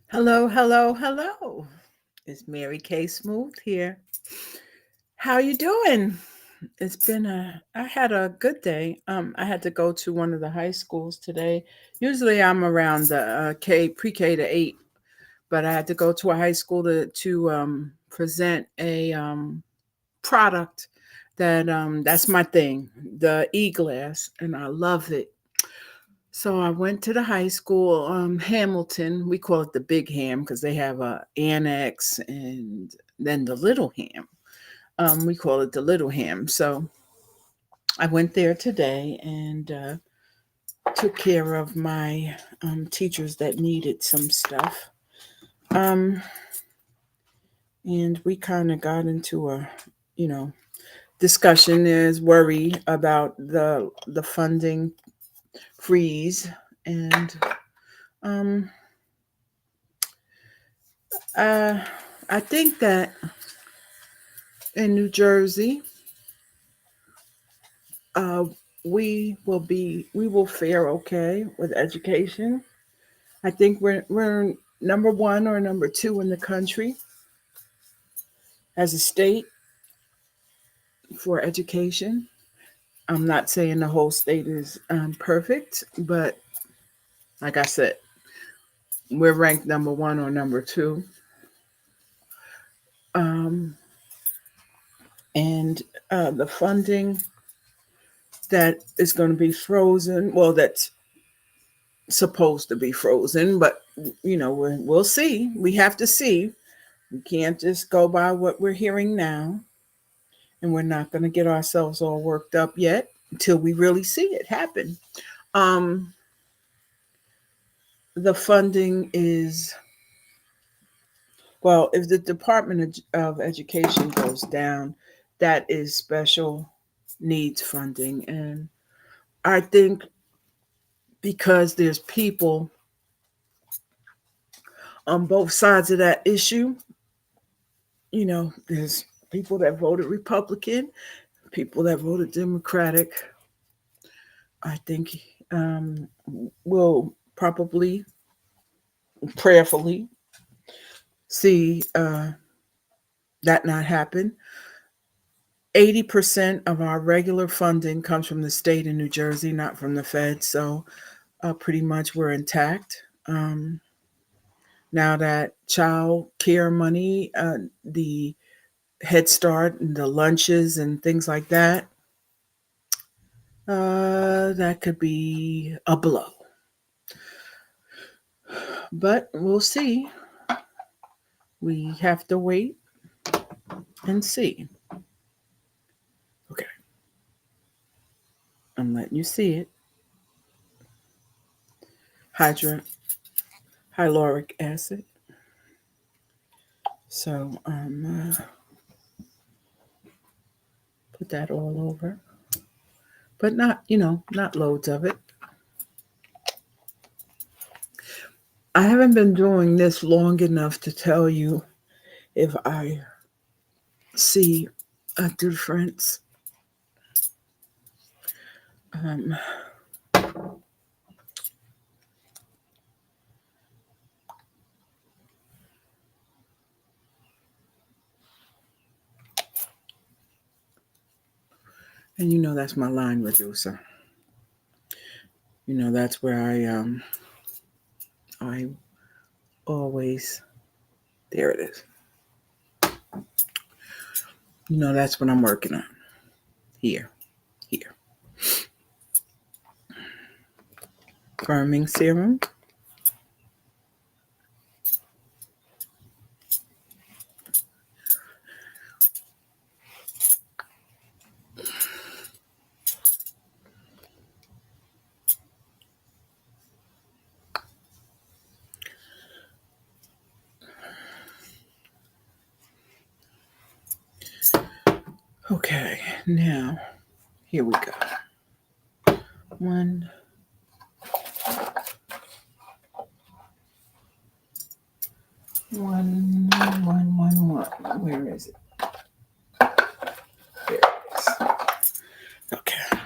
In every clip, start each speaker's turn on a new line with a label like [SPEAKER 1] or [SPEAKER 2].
[SPEAKER 1] Hello, hello, hello. It's Mary Kay Smooth here. How you doing? I had a good day. I had to go to one of the high schools today. Usually I'm around the pre-K to 8, but I had to go to a high school to present a product that's my thing, the e-glass, and I love it. So I went to the high school, Hamilton. We call it the Big Ham because they have a annex and then the Little Ham. We call it the Little Ham. So I went there today and took care of my teachers that needed some stuff. Um, and we kind of got into a, you know, discussion. There's worry about the funding freeze, and um, uh, I think that in New Jersey, uh, we will fare okay with education. I think we're number one or number two in the country as a state for education. I'm not saying the whole state is perfect, but like I said, we're ranked number one or number two. Um, and the funding that is going to be frozen, well, that's supposed to be frozen, but we'll see. We have to see. We can't just go by what we're hearing now, and we're not going to get ourselves all worked up yet until we really see it happen. Um, the funding is, well, if the Department of Education goes down, that is special needs funding, and I think because there's people on both sides of that issue, there's people that voted Republican, people that voted Democratic. I think um, will probably prayerfully see that not happen. 80% of our regular funding comes from the state in New Jersey, not from the Fed. So pretty much we're intact. Now that child care money, the Head Start and the lunches and things like that, that could be a blow. But we'll see. We have to wait and see. Okay, I'm letting you see it. Hydra Hyaluronic acid. So put that all over, but not loads of it. I haven't been doing this long enough to tell you if I see a difference. Um, and that's my line reducer. That's where I always, there it is. That's what I'm working on. Here, here. Firming serum. Okay, now here we go. One, one, one. Where is it? There it is. Okay.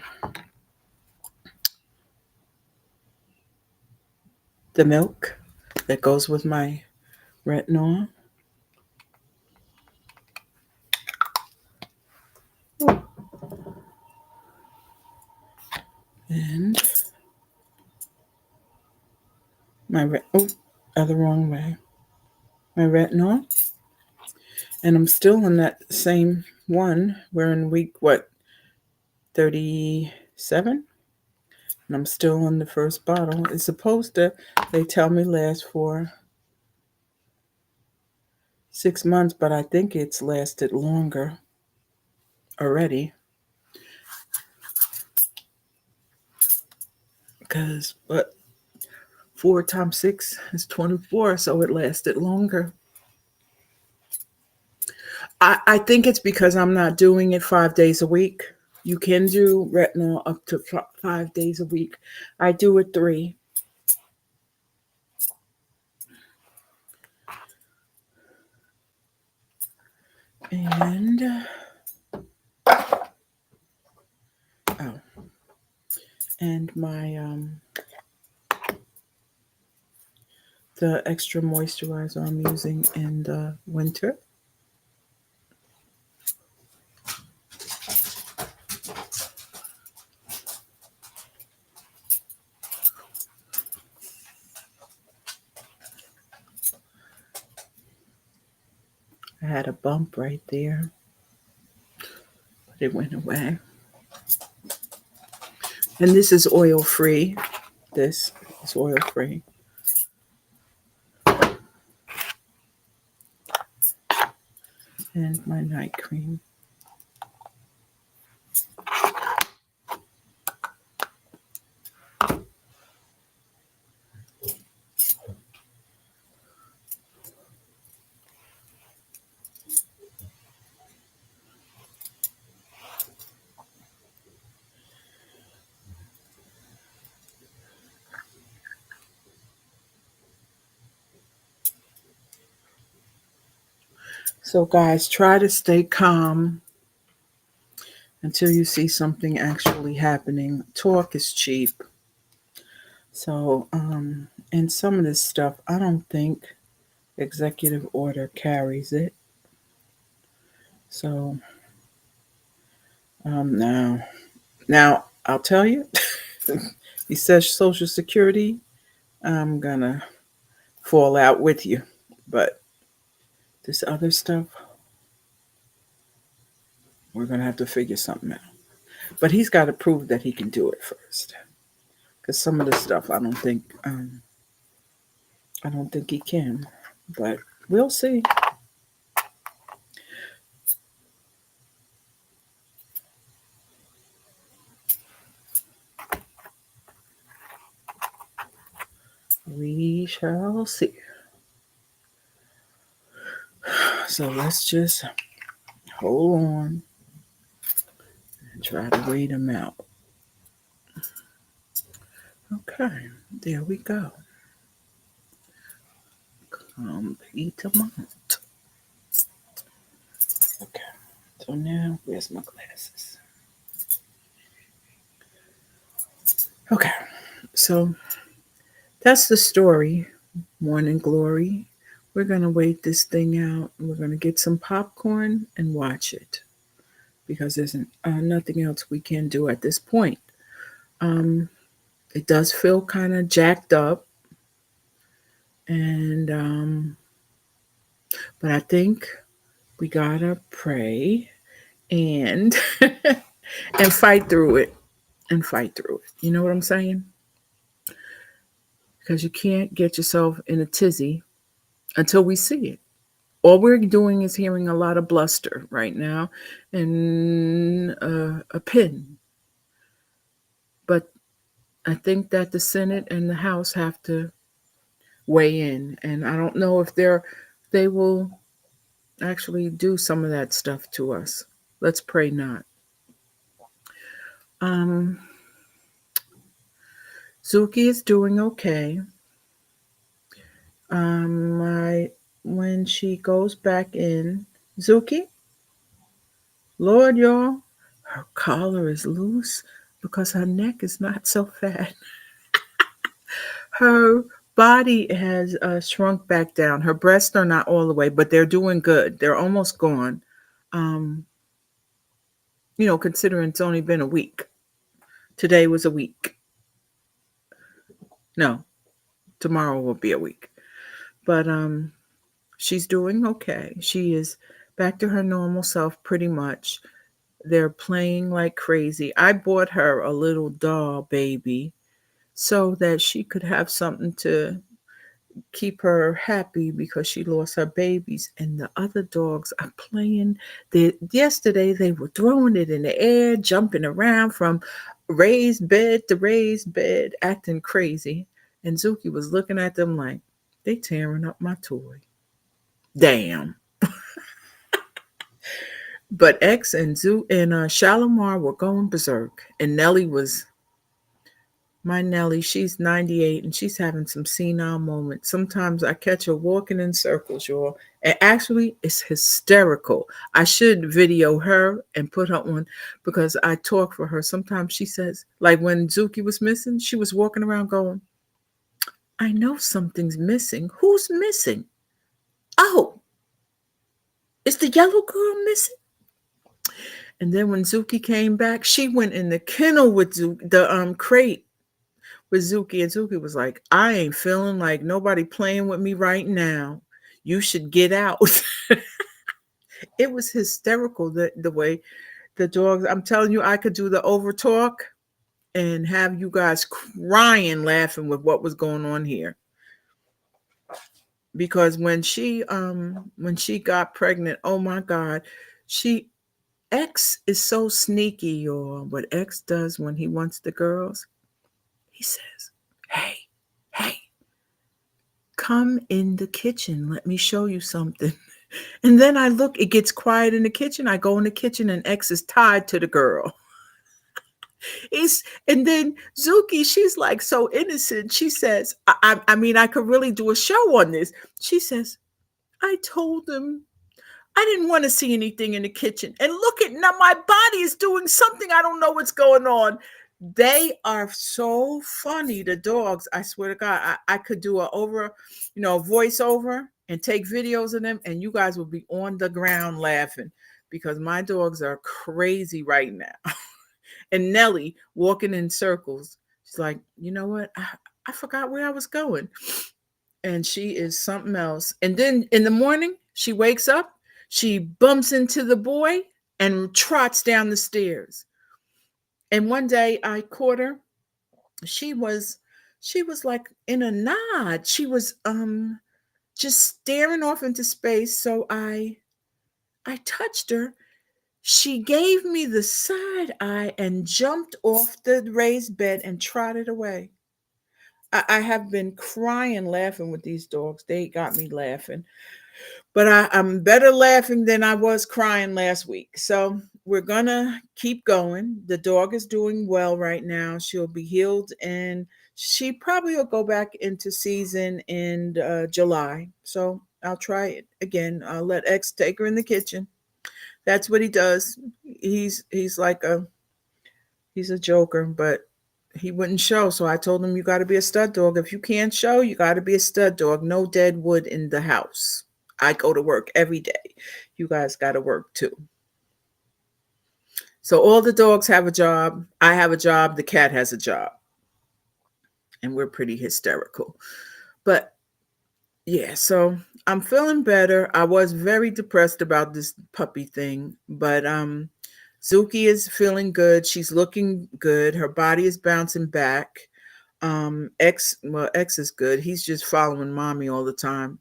[SPEAKER 1] The milk that goes with my retinol, and other wrong way. My retinol, and I'm still on that same one. We're in week what 37, and I'm still on the first bottle. It's supposed to. They tell me last for 6 months, but I think it's lasted longer already. Because what 4 times 6 is 24, so it lasted longer. I think it's because I'm not doing it 5 days a week. You can do retinol up to 5 days a week. I do it 3. And oh, and my the extra moisturizer I'm using in the winter. I had a bump right there, but it went away. And this is oil free. This is oil free. And my night cream. So, guys, try to stay calm until you see something actually happening. Talk is cheap. So, and some of this stuff, I don't think executive order carries it. So, now I'll tell you, he says Social Security, I'm gonna fall out with you. But this other stuff, we're gonna have to figure something out. But he's got to prove that he can do it first, because some of the stuff I don't think he can. But we'll see. We shall see. So let's just hold on and try to wait him out. Okay, there we go. Complete amount. Okay, so now where's my glasses? Okay, so that's the story. Morning Glory. We're gonna wait this thing out. We're gonna get some popcorn and watch it because there's nothing else we can do at this point. Um, it does feel kind of jacked up, and but I think we gotta pray and and fight through it and fight through it. You know what I'm saying? Because you can't get yourself in a tizzy until we see it. All we're doing is hearing a lot of bluster right now and a pin. But I think that the Senate and the House have to weigh in, and I don't know if they will actually do some of that stuff to us. Let's pray not. Um, Zuki is doing okay. My when she goes back in, Zuki, Lord, y'all, her collar is loose because her neck is not so fat. Her body has shrunk back down. Her breasts are not all the way, but they're doing good. They're almost gone. Um, considering it's only been a week. Today was a week. No, tomorrow will be a week. But she's doing okay. She is back to her normal self pretty much. They're playing like crazy. I bought her a little doll baby so that she could have something to keep her happy because she lost her babies. And the other dogs are playing. Yesterday they were throwing it in the air, jumping around from raised bed to raised bed, acting crazy. And Zuki was looking at them like, they tearing up my toy. Damn. But X and Shalimar were going berserk. And Nellie was my Nellie. She's 98 and she's having some senile moments. Sometimes I catch her walking in circles, y'all. And actually, it's hysterical. I should video her and put her on because I talk for her. Sometimes she says, like when Zuki was missing, she was walking around going, I know something's missing. Who's missing? Oh, is the yellow girl missing? And then when Zuki came back, she went in the kennel with Zuki, the crate with Zuki, and Zuki was like, I ain't feeling like nobody playing with me right now. You should get out. It was hysterical the way the dogs, I'm telling you, I could do the over talk and have you guys crying laughing with what was going on here. Because when she got pregnant, oh my God, she X is so sneaky, y'all. What X does when he wants the girls, he says, hey, hey, come in the kitchen. Let me show you something. And then I look, it gets quiet in the kitchen. I go in the kitchen and X is tied to the girl. And then Zuki, she's like so innocent. She says, I mean, I could really do a show on this. She says, I told him I didn't want to see anything in the kitchen. And look at now, my body is doing something. I don't know what's going on. They are so funny, the dogs. I swear to God, I could do voiceover and take videos of them, and you guys will be on the ground laughing because my dogs are crazy right now. And Nellie walking in circles. She's like, you know what? I forgot where I was going. And she is something else. And then in the morning, she wakes up, she bumps into the boy and trots down the stairs. And one day I caught her. She was like in a nod. She was just staring off into space. So I touched her. She gave me the side eye and jumped off the raised bed and trotted away. I have been crying laughing with these dogs. They got me laughing. But I'm better laughing than I was crying last week. So we're going to keep going. The dog is doing well right now. She'll be healed and she probably will go back into season in July. So I'll try it again. I'll let X take her in the kitchen. That's what he does. He's like he's a joker, but he wouldn't show. So I told him, you got to be a stud dog. If you can't show, you got to be a stud dog. No dead wood in the house. I go to work every day. You guys got to work too. So all the dogs have a job. I have a job. The cat has a job. And we're pretty hysterical. But yeah, so I'm feeling better. I was very depressed about this puppy thing, but Zuki is feeling good. She's looking good. Her body is bouncing back. X is good. He's just following mommy all the time.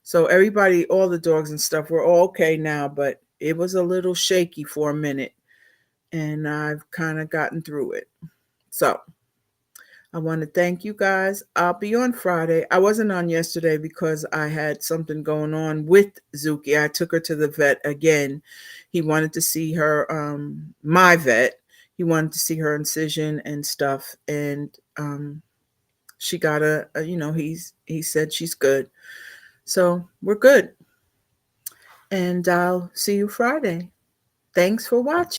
[SPEAKER 1] So everybody, all the dogs and stuff, we're all okay now, but it was a little shaky for a minute and I've kind of gotten through it. So I want to thank you guys. I'll be on Friday. I wasn't on yesterday because I had something going on with Zuki. I took her to the vet again. He wanted to see her, my vet. He wanted to see her incision and stuff. And she got he said she's good. So we're good. And I'll see you Friday. Thanks for watching.